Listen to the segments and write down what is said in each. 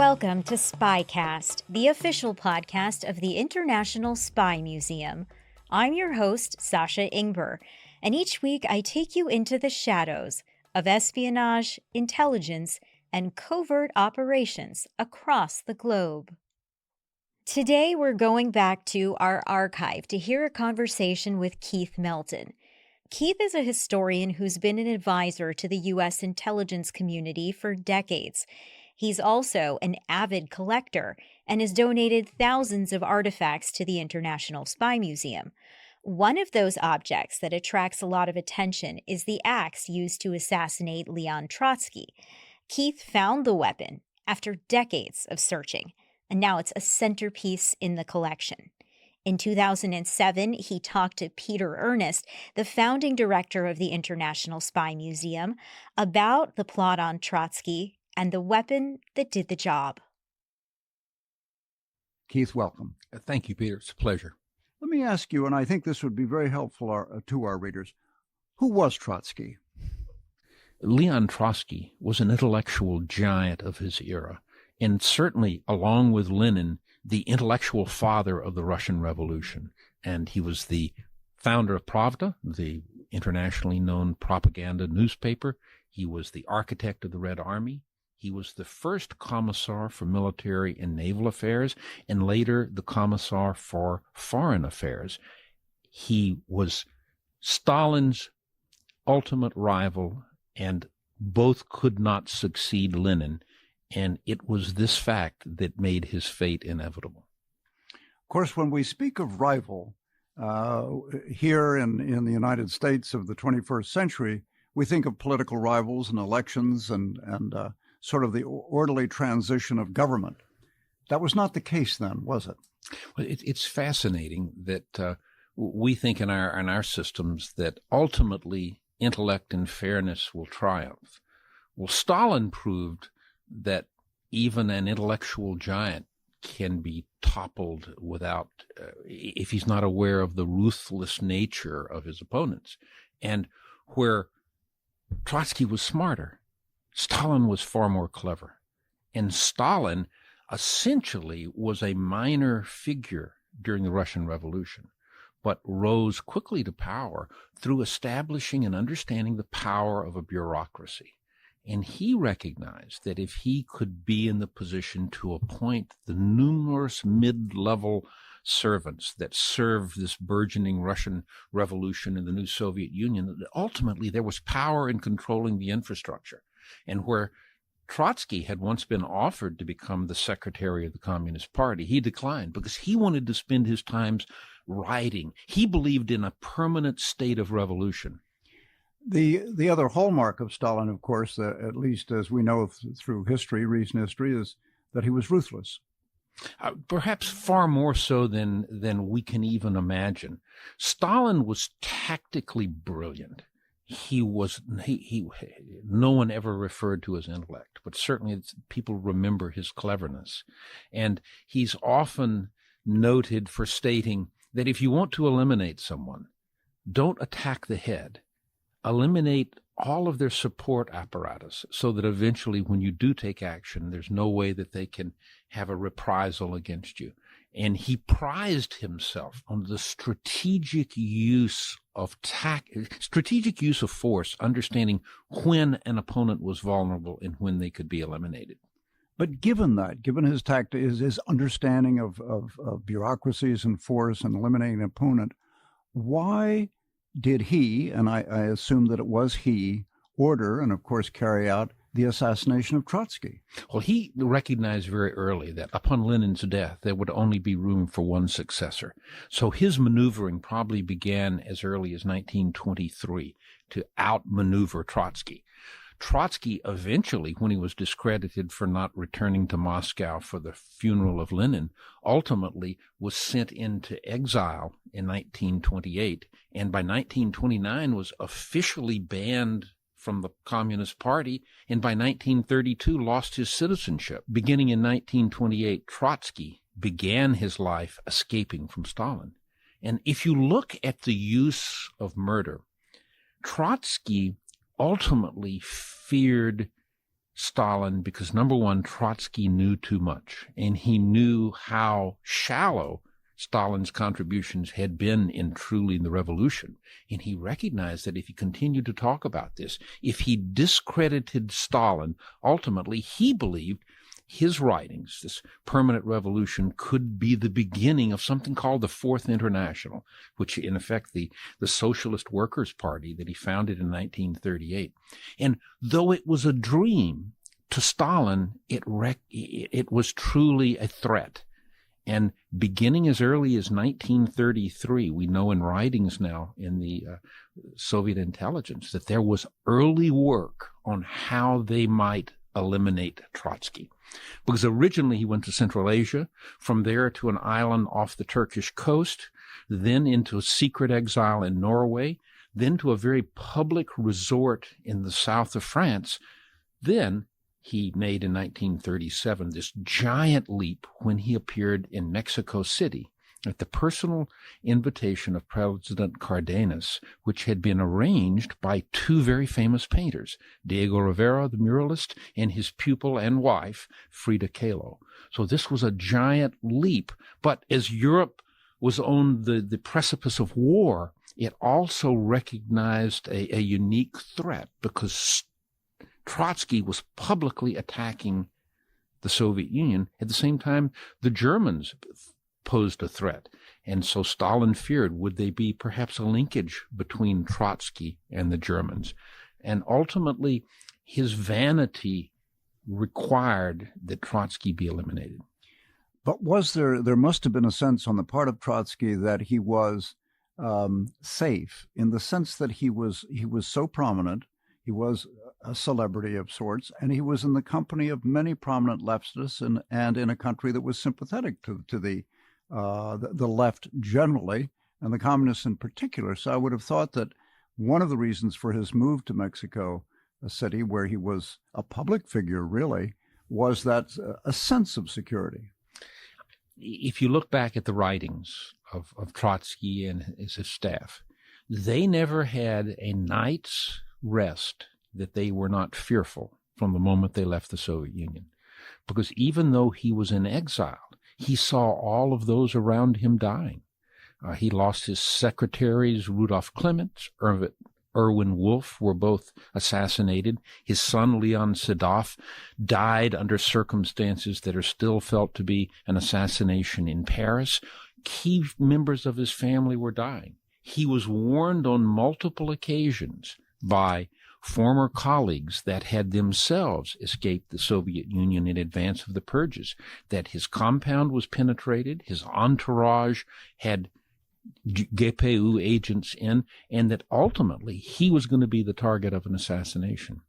Welcome to SpyCast, the official podcast of the International Spy Museum. I'm your host, Sasha Ingber, and each week I take you into the shadows of espionage, intelligence, and covert operations across the globe. Today we're going back to our archive to hear a conversation with Keith Melton. Keith is a historian who's been an advisor to the U.S. intelligence community for decades. He's also an avid collector and has donated thousands of artifacts to the International Spy Museum. One of those objects that attracts a lot of attention is the axe used to assassinate Leon Trotsky. Keith found the weapon after decades of searching, and now it's a centerpiece in the collection. In 2007, he talked to Peter Earnest, the founding director of the International Spy Museum, about the plot on Trotsky and the weapon that did the job. Keith, welcome. Thank you, Peter. It's a pleasure. Let me ask you, and I think this would be very helpful to our readers, who was Trotsky? Leon Trotsky was an intellectual giant of his era, and certainly, along with Lenin, the intellectual father of the Russian Revolution. And he was the founder of Pravda, the internationally known propaganda newspaper. He was the architect of the Red Army. He was the first commissar for military and naval affairs, and later the commissar for foreign affairs. He was Stalin's ultimate rival, and both could not succeed Lenin. And it was this fact that made his fate inevitable. Of course, when we speak of rival here in the United States of the 21st century, we think of political rivals and elections and sort of the orderly transition of government. That was not the case then, was it? Well, it's fascinating that we think in our systems that ultimately intellect and fairness will triumph. Well, Stalin proved that even an intellectual giant can be toppled without, if he's not aware of the ruthless nature of his opponents. And where Trotsky was smarter, Stalin was far more clever. And Stalin essentially was a minor figure during the Russian Revolution, but rose quickly to power through establishing and understanding the power of a bureaucracy. And he recognized that if he could be in the position to appoint the numerous mid-level servants that served this burgeoning Russian Revolution in the new Soviet Union, that ultimately there was power in controlling the infrastructure. And where Trotsky had once been offered to become the secretary of the Communist Party, he declined because he wanted to spend his times writing. He believed in a permanent state of revolution. The other hallmark of Stalin, of course, at least as we know through history, recent history, is that he was ruthless. Perhaps far more so than we can even imagine. Stalin was tactically brilliant. No one ever referred to his intellect, but certainly people remember his cleverness. And he's often noted for stating that if you want to eliminate someone, don't attack the head. Eliminate all of their support apparatus so that eventually when you do take action, there's no way that they can have a reprisal against you. And he prized himself on the strategic use of force, understanding when an opponent was vulnerable and when they could be eliminated. But given his his understanding of bureaucracies and force and eliminating an opponent, why did he, and I assume that it was he, order and, of course, carry out the assassination of Trotsky? Well, he recognized very early that upon Lenin's death, there would only be room for one successor. So his maneuvering probably began as early as 1923 to outmaneuver Trotsky. Trotsky eventually, when he was discredited for not returning to Moscow for the funeral of Lenin, ultimately was sent into exile in 1928, and by 1929 was officially banned from the Communist Party, and by 1932 lost his citizenship. Beginning in 1928, Trotsky began his life escaping from Stalin. And if you look at the use of murder, Trotsky ultimately feared Stalin because, number one, Trotsky knew too much, and he knew how shallow Stalin's contributions had been in truly the revolution. And he recognized that if he continued to talk about this, if he discredited Stalin, ultimately he believed his writings, this permanent revolution, could be the beginning of something called the Fourth International, which in effect the Socialist Workers' Party that he founded in 1938. And though it was a dream, to Stalin, it was truly a threat. And beginning as early as 1933, we know in writings now in the Soviet intelligence that there was early work on how they might eliminate Trotsky. Because originally he went to Central Asia, from there to an island off the Turkish coast, then into a secret exile in Norway, then to a very public resort in the south of France. Then he made in 1937 this giant leap when he appeared in Mexico City at the personal invitation of President Cardenas, which had been arranged by two very famous painters, Diego Rivera, the muralist, and his pupil and wife, Frida Kahlo. So this was a giant leap. But as Europe was on the precipice of war, it also recognized a unique threat because Trotsky was publicly attacking the Soviet Union. At the same time, the Germans posed a threat. And so Stalin feared, would they be perhaps a linkage between Trotsky and the Germans? And ultimately, his vanity required that Trotsky be eliminated. But there must have been a sense on the part of Trotsky that he was safe, in the sense that he was so prominent, he was a celebrity of sorts, and he was in the company of many prominent leftists and in a country that was sympathetic to the left generally, and the communists in particular. So I would have thought that one of the reasons for his move to Mexico City, where he was a public figure really, was that a sense of security. If you look back at the writings of Trotsky and his staff, they never had a night's rest that they were not fearful from the moment they left the Soviet Union. Because even though he was in exile, he saw all of those around him dying. He lost his secretaries, Rudolf Clements, Erwin Wolf, were both assassinated. His son, Leon Sedov, died under circumstances that are still felt to be an assassination in Paris. Key members of his family were dying. He was warned on multiple occasions by former colleagues that had themselves escaped the Soviet Union in advance of the purges, that his compound was penetrated, his entourage had GPU agents in, and that ultimately he was going to be the target of an assassination.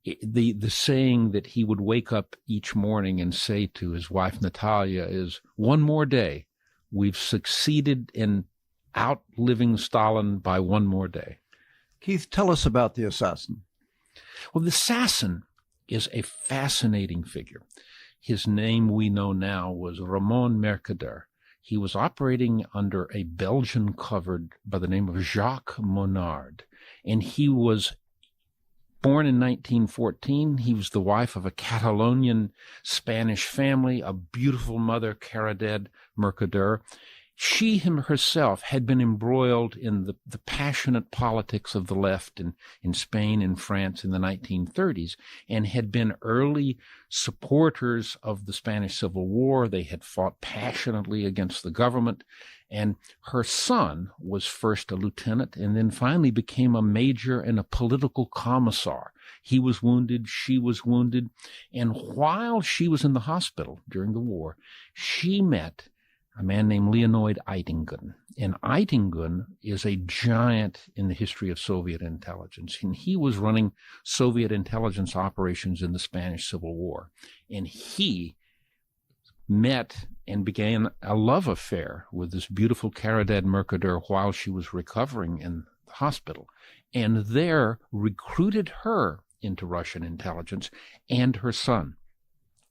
The saying that he would wake up each morning and say to his wife Natalia is, "One more day. We've succeeded in outliving Stalin by one more day." Keith, tell us about the assassin. Well, the assassin is a fascinating figure. His name we know now was Ramón Mercader. He was operating under a Belgian covered by the name of Jacques Monard, and he was born in 1914. He was the wife of a Catalonian Spanish family, a beautiful mother, Caridad Mercader. She herself had been embroiled in the passionate politics of the left in Spain and France in the 1930s, and had been early supporters of the Spanish Civil War. They had fought passionately against the government, and her son was first a lieutenant and then finally became a major and a political commissar. He was wounded, she was wounded, and while she was in the hospital during the war, she met a man named Leonid Eitingun. And Eitingun is a giant in the history of Soviet intelligence. And he was running Soviet intelligence operations in the Spanish Civil War. And he met and began a love affair with this beautiful Caridad Mercader while she was recovering in the hospital. And there recruited her into Russian intelligence and her son.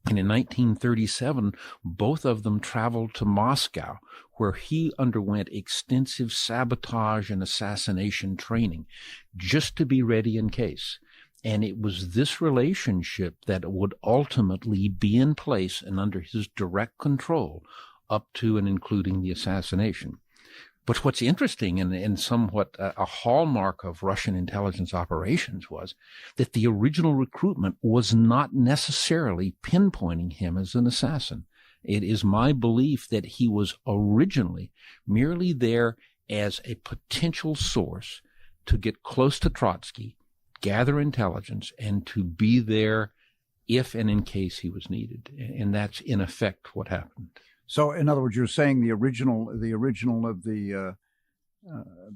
And in 1937, both of them traveled to Moscow, where he underwent extensive sabotage and assassination training just to be ready in case. And it was this relationship that would ultimately be in place and under his direct control up to and including the assassination. But what's interesting and somewhat a hallmark of Russian intelligence operations was that the original recruitment was not necessarily pinpointing him as an assassin. It is my belief that he was originally merely there as a potential source to get close to Trotsky, gather intelligence, and to be there if and in case he was needed. And that's in effect what happened. So, in other words, you're saying the original of the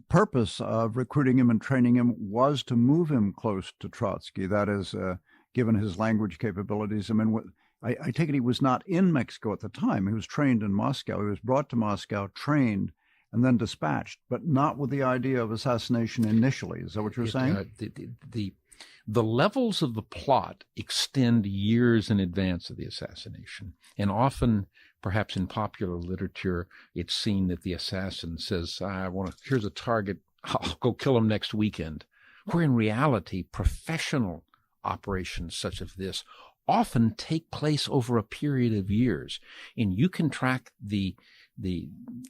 purpose of recruiting him and training him was to move him close to Trotsky. That is, given his language capabilities. I mean, I take it he was not in Mexico at the time. He was trained in Moscow. He was brought to Moscow, trained, and then dispatched, but not with the idea of assassination initially. Is that what you're saying? The levels of the plot extend years in advance of the assassination. And often, perhaps in popular literature, it's seen that the assassin says, here's a target, I'll go kill him next weekend. Where in reality, professional operations such as this often take place over a period of years. And you can track the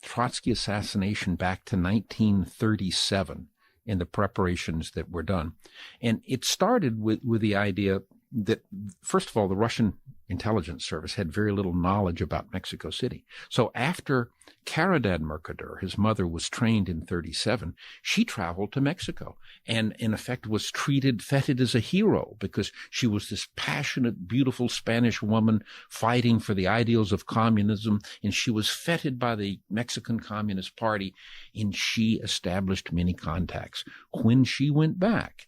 Trotsky assassination back to 1937 in the preparations that were done. And it started with the idea that, first of all, the Russian intelligence service had very little knowledge about Mexico City. So after Caridad Mercader, his mother, was trained in 1937, she traveled to Mexico and, in effect, was feted as a hero because she was this passionate, beautiful Spanish woman fighting for the ideals of communism, and she was feted by the Mexican Communist Party, and she established many contacts. When she went back,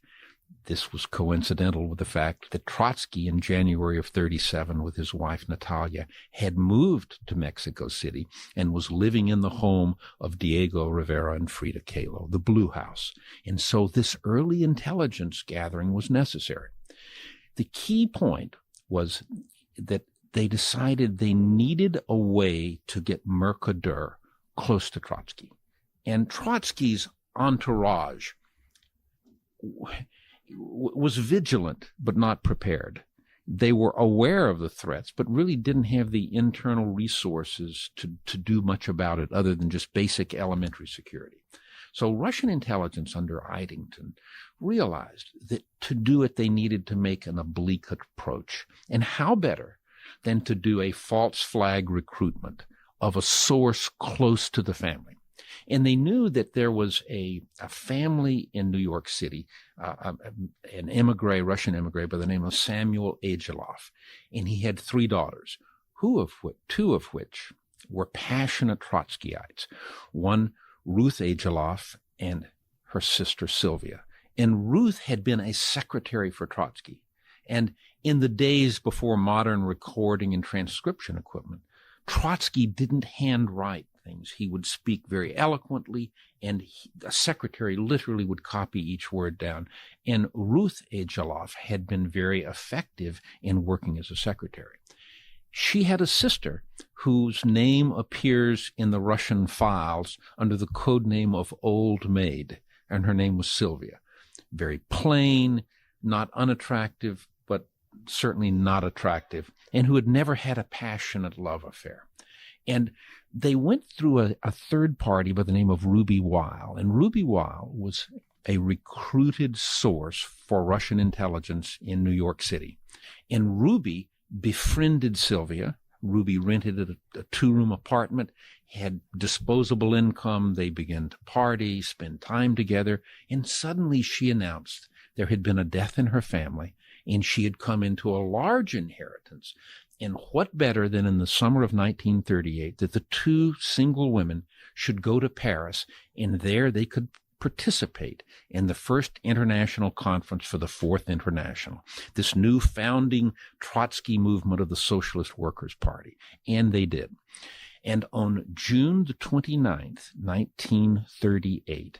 this was coincidental with the fact that Trotsky, in January of 1937, with his wife Natalia, had moved to Mexico City and was living in the home of Diego Rivera and Frida Kahlo, the Blue House. And so this early intelligence gathering was necessary. The key point was that they decided they needed a way to get Mercader close to Trotsky. And Trotsky's entourage was vigilant but not prepared. They were aware of the threats, but really didn't have the internal resources to do much about it other than just basic elementary security. So Russian intelligence under Eidington realized that to do it, they needed to make an oblique approach. And how better than to do a false flag recruitment of a source close to the family? And they knew that there was a family in New York City, an Russian emigre by the name of Samuel Agilov. And he had 3 daughters, two of which were passionate Trotskyites. One, Ruth Agilov, and her sister Sylvia. And Ruth had been a secretary for Trotsky. And in the days before modern recording and transcription equipment, Trotsky didn't handwrite things. He would speak very eloquently, and a secretary literally would copy each word down. And Ruth Agilov had been very effective in working as a secretary. She had a sister whose name appears in the Russian files under the code name of Old Maid, and her name was Sylvia. Very plain, not unattractive, but certainly not attractive, and who had never had a passionate love affair. And they went through a third party by the name of Ruby Weil, and Ruby Weil was a recruited source for Russian intelligence in New York City. And Ruby befriended Sylvia. Ruby rented a 2-room apartment, had disposable income. They began to party, spend time together, and suddenly she announced there had been a death in her family, and she had come into a large inheritance. And what better than in the summer of 1938 that the 2 single women should go to Paris, and there they could participate in the first international conference for the Fourth International, this new founding Trotsky movement of the Socialist Workers' Party. And they did. And on June the 29th, 1938,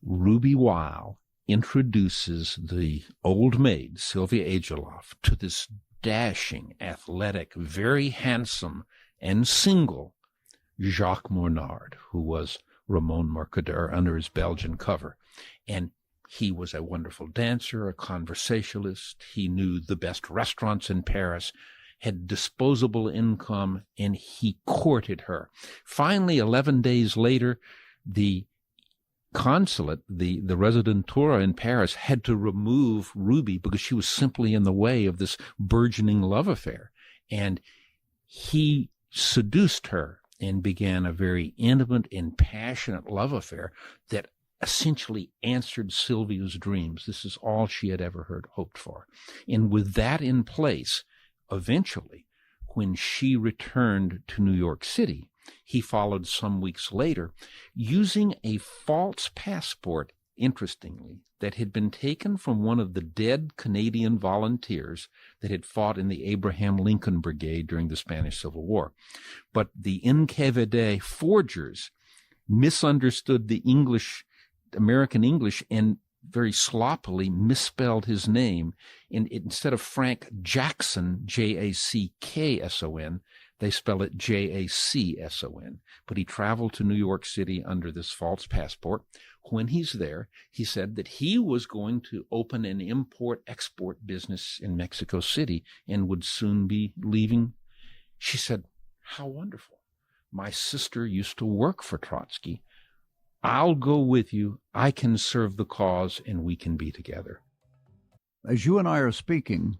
Ruby Weil introduces the old maid, Sylvia Agilov, to this dashing, athletic, very handsome, and single Jacques Mornard, who was Ramón Mercader under his Belgian cover. And He was a wonderful dancer, a conversationalist. He knew the best restaurants in Paris, had disposable income, and he courted her. Finally, 11 days later, the consulate, the Residentura in Paris, had to remove Ruby because she was simply in the way of this burgeoning love affair. And he seduced her and began a very intimate and passionate love affair that essentially answered Sylvia's dreams. This is all she had ever hoped for. And with that in place, eventually, when she returned to New York City, he followed some weeks later, using a false passport, interestingly, that had been taken from one of the dead Canadian volunteers that had fought in the Abraham Lincoln Brigade during the Spanish Civil War. But the NKVD forgers misunderstood the American English, and very sloppily misspelled his name. Instead of Frank Jackson, Jackson, they spell it Jackson. But he traveled to New York City under this false passport. When he's there, he said that he was going to open an import-export business in Mexico City and would soon be leaving. She said, "How wonderful. My sister used to work for Trotsky. I'll go with you. I can serve the cause, and we can be together." As you and I are speaking,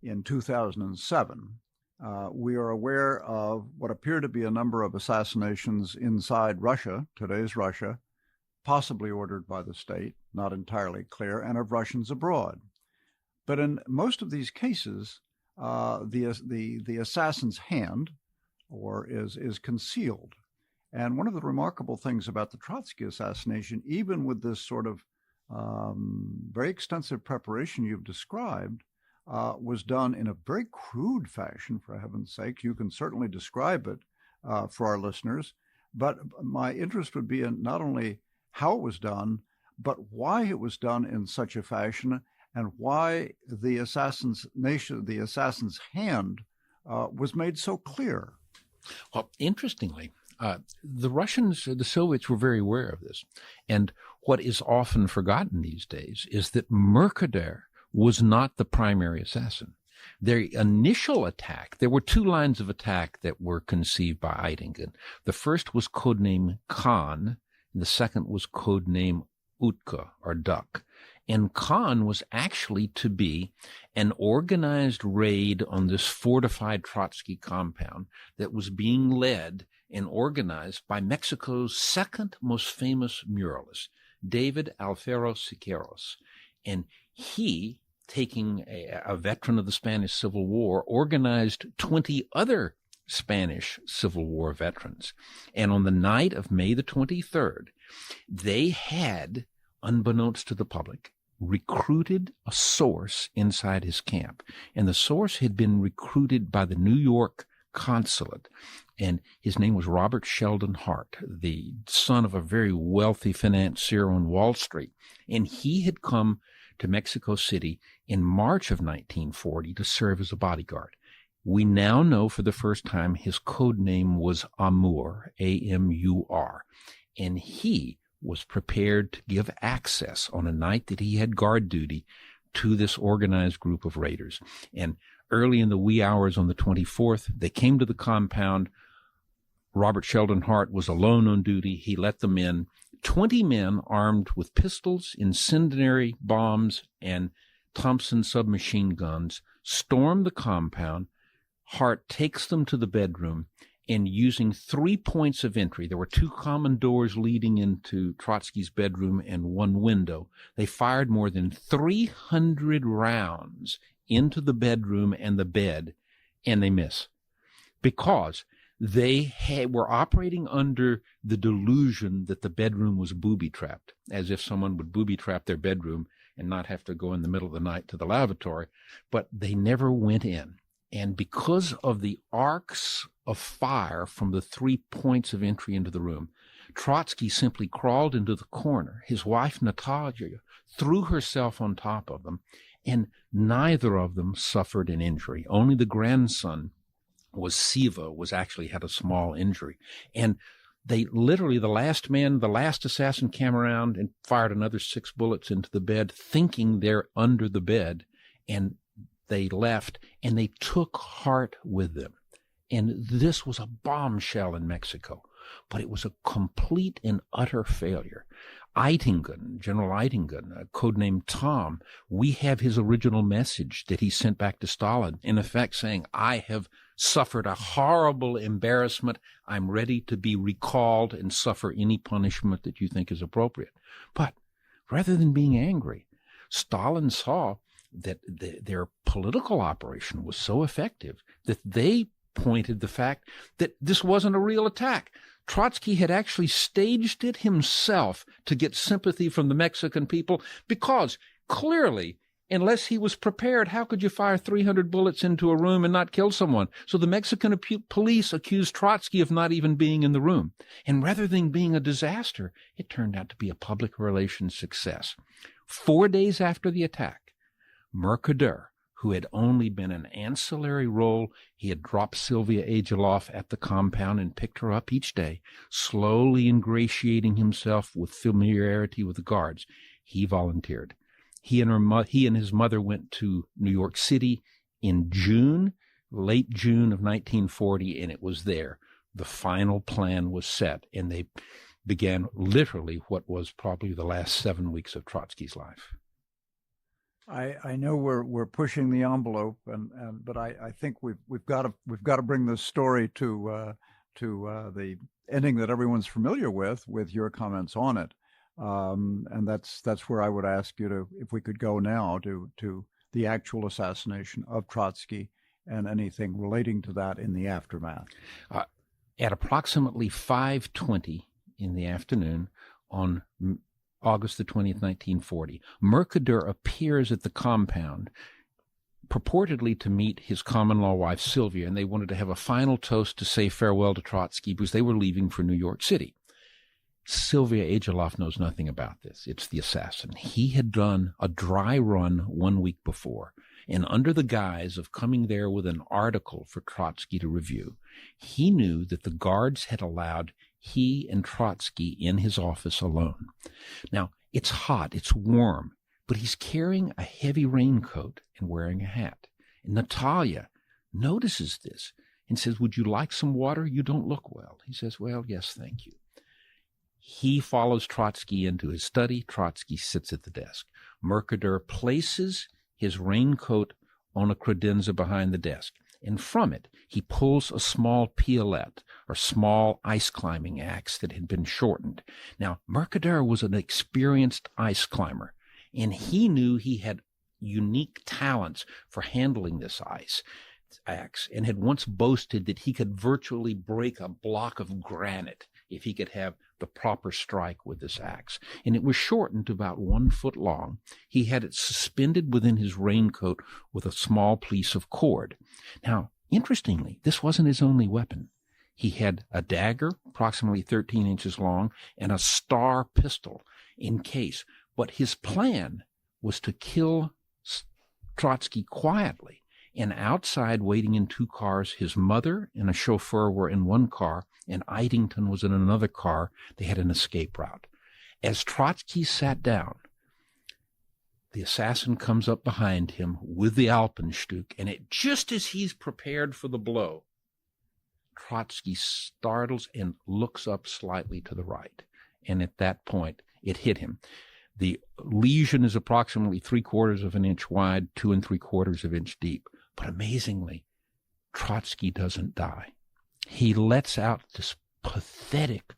in 2007, we are aware of what appear to be a number of assassinations inside Russia, today's Russia, possibly ordered by the state, not entirely clear, and of Russians abroad. But in most of these cases, the assassin's hand is concealed. And one of the remarkable things about the Trotsky assassination, even with this sort of very extensive preparation you've described, was done in a very crude fashion, for heaven's sake. You can certainly describe it for our listeners, but my interest would be in not only how it was done, but why it was done in such a fashion, and why the assassin's hand was made so clear. Well, interestingly, the Russians, the Soviets were very aware of this. And what is often forgotten these days is that Mercader was not the primary assassin. Their initial attack, there were two lines of attack that were conceived by Eidingen. The first was codename Khan, and the second was codename Utka, or Duck. And Khan was actually to be an organized raid on this fortified Trotsky compound that was being led and organized by Mexico's second most famous muralist, David Alfaro Siqueiros. And he, taking a veteran of the Spanish Civil War, organized 20 other Spanish Civil War veterans. And on the night of May the 23rd, they had, unbeknownst to the public, recruited a source inside his camp. And the source had been recruited by the New York consulate. And his name was Robert Sheldon Hart, the son of a very wealthy financier on Wall Street. And he had come to Mexico City in March of 1940 to serve as a bodyguard. We now know for the first time his code name was Amur, A-M-U-R. And he was prepared to give access on a night that he had guard duty to this organized group of raiders. And early in the wee hours on the 24th, they came to the compound. Robert Sheldon Hart was alone on duty. He let them in. 20 men armed with pistols, incendiary bombs, and Thompson submachine guns stormed the compound. Hart takes them to the bedroom, and using 3 points of entry, there were two common doors leading into Trotsky's bedroom and one window. They fired more than 300 rounds into the bedroom and the bed, and they miss. Because they were operating under the delusion that the bedroom was booby-trapped, as if someone would booby-trap their bedroom and not have to go in the middle of the night to the lavatory. But they never went in. And because of the arcs of fire from the 3 points of entry into the room, Trotsky simply crawled into the corner. His wife, Natalia, threw herself on top of them, and neither of them suffered an injury. Only the grandson Siva, actually had a small injury. And They literally, the last assassin came around and fired another 6 bullets into the bed, thinking they're under the bed, and they left, and they took heart with them. And this was a bombshell in Mexico, but it was a complete and utter failure. General Eitingen, codenamed Tom, we have his original message that he sent back to Stalin, in effect saying, I have suffered a horrible embarrassment. I'm ready to be recalled and suffer any punishment that you think is appropriate. But rather than being angry, Stalin saw that their political operation was so effective that they pointed the fact that this wasn't a real attack. Trotsky had actually staged it himself to get sympathy from the Mexican people, because clearly, unless he was prepared, how could you fire 300 bullets into a room and not kill someone? So the Mexican police accused Trotsky of not even being in the room. And rather than being a disaster, it turned out to be a public relations success. 4 days after the attack, Mercader, who had only been an ancillary role, he had dropped Sylvia Ageloff at the compound and picked her up each day, slowly ingratiating himself with familiarity with the guards. He volunteered. He and his mother went to New York City in June, late June of 1940, and it was there. The final plan was set, and they began literally what was probably the last 7 weeks of Trotsky's life. I know we're pushing the envelope, but I think we've got to bring this story to the ending that everyone's familiar with your comments on it, and that's where I would ask you if we could go now to the actual assassination of Trotsky and anything relating to that in the aftermath. At approximately 5:20 in the afternoon on August the 20th, 1940, Mercader appears at the compound, purportedly to meet his common-law wife, Sylvia, and they wanted to have a final toast to say farewell to Trotsky because they were leaving for New York City. Sylvia Ageloff knows nothing about this. It's the assassin. He had done a dry run 1 week before, and under the guise of coming there with an article for Trotsky to review, he knew that the guards had allowed he and Trotsky in his office alone. Now, it's hot, it's warm, but he's carrying a heavy raincoat and wearing a hat. And Natalia notices this and says, "Would you like some water? You don't look well." He says, "Well, yes, thank you." He follows Trotsky into his study. Trotsky sits at the desk. Mercader places his raincoat on a credenza behind the desk, and from it he pulls a small piolet, or small ice climbing axe that had been shortened. Now, Mercader was an experienced ice climber, and he knew he had unique talents for handling this axe, and had once boasted that he could virtually break a block of granite if he could have the proper strike with this axe. And it was shortened to about 1 foot long. He had it suspended within his raincoat with a small piece of cord. Now, interestingly, this wasn't his only weapon. He had a dagger, approximately 13 inches long, and a star pistol in case. But his plan was to kill Trotsky quietly. And outside, waiting in 2 cars, his mother and a chauffeur were in 1 car, and Eitington was in another car. They had an escape route. As Trotsky sat down, the assassin comes up behind him with the Alpenstück, and just as he's prepared for the blow, Trotsky startles and looks up slightly to the right. And at that point, it hit him. The lesion is approximately 3/4 of an inch wide, 2 3/4 of an inch deep. But amazingly, Trotsky doesn't die. He lets out this pathetic,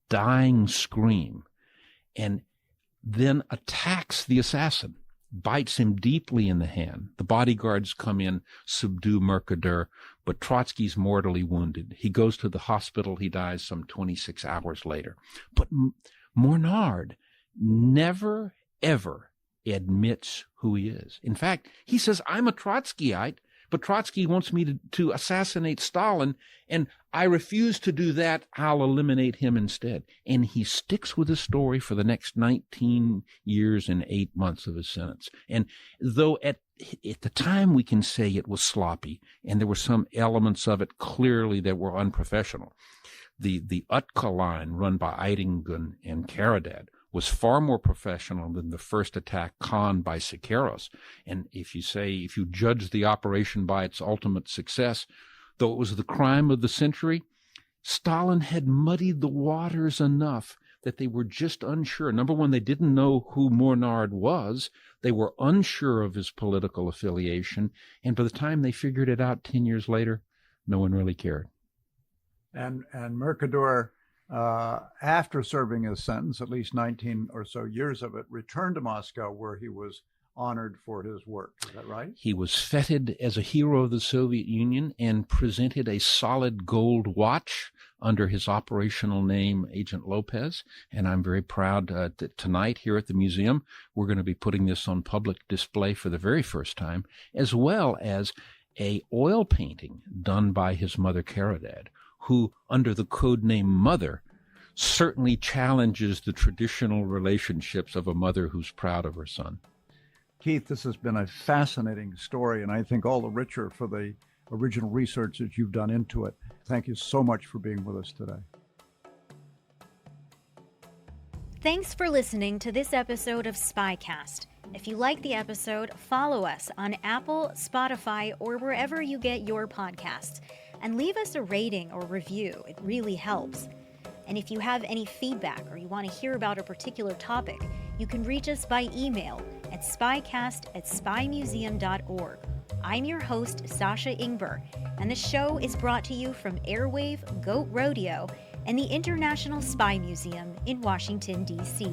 dying scream and then attacks the assassin, bites him deeply in the hand. The bodyguards come in, subdue Mercader, but Trotsky's mortally wounded. He goes to the hospital. He dies some 26 hours later. But Mornard never, ever admits who he is. In fact, he says, "I'm a Trotskyite," but Trotsky wants me to assassinate Stalin, and I refuse to do that. I'll eliminate him instead. And he sticks with the story for the next 19 years and 8 months of his sentence. And though at the time we can say it was sloppy, and there were some elements of it clearly that were unprofessional, the Utka line run by Eidingen and Karadad was far more professional than the first attack conned by Sikeros. And if you judge the operation by its ultimate success, though it was the crime of the century, Stalin had muddied the waters enough that they were just unsure. Number one, they didn't know who Mornard was. They were unsure of his political affiliation. And by the time they figured it out 10 years later, no one really cared. And Mercader, after serving his sentence, at least 19 or so years of it, returned to Moscow, where he was honored for his work. Is that right? He was feted as a hero of the Soviet Union and presented a solid gold watch under his operational name, Agent Lopez. And I'm very proud that tonight here at the museum, we're going to be putting this on public display for the very first time, as well as a oil painting done by his mother, Karadad, who, under the code name Mother, certainly challenges the traditional relationships of a mother who's proud of her son. Keith, this has been a fascinating story, and I think all the richer for the original research that you've done into it. Thank you so much for being with us today. Thanks for listening to this episode of SpyCast. If you like the episode, follow us on Apple, Spotify, or wherever you get your podcasts, and leave us a rating or review. It really helps. And if you have any feedback or you want to hear about a particular topic, you can reach us by email at spycast@spymuseum.org. I'm your host, Sasha Ingber, and the show is brought to you from Airwave, Goat Rodeo, and the International Spy Museum in Washington, D.C.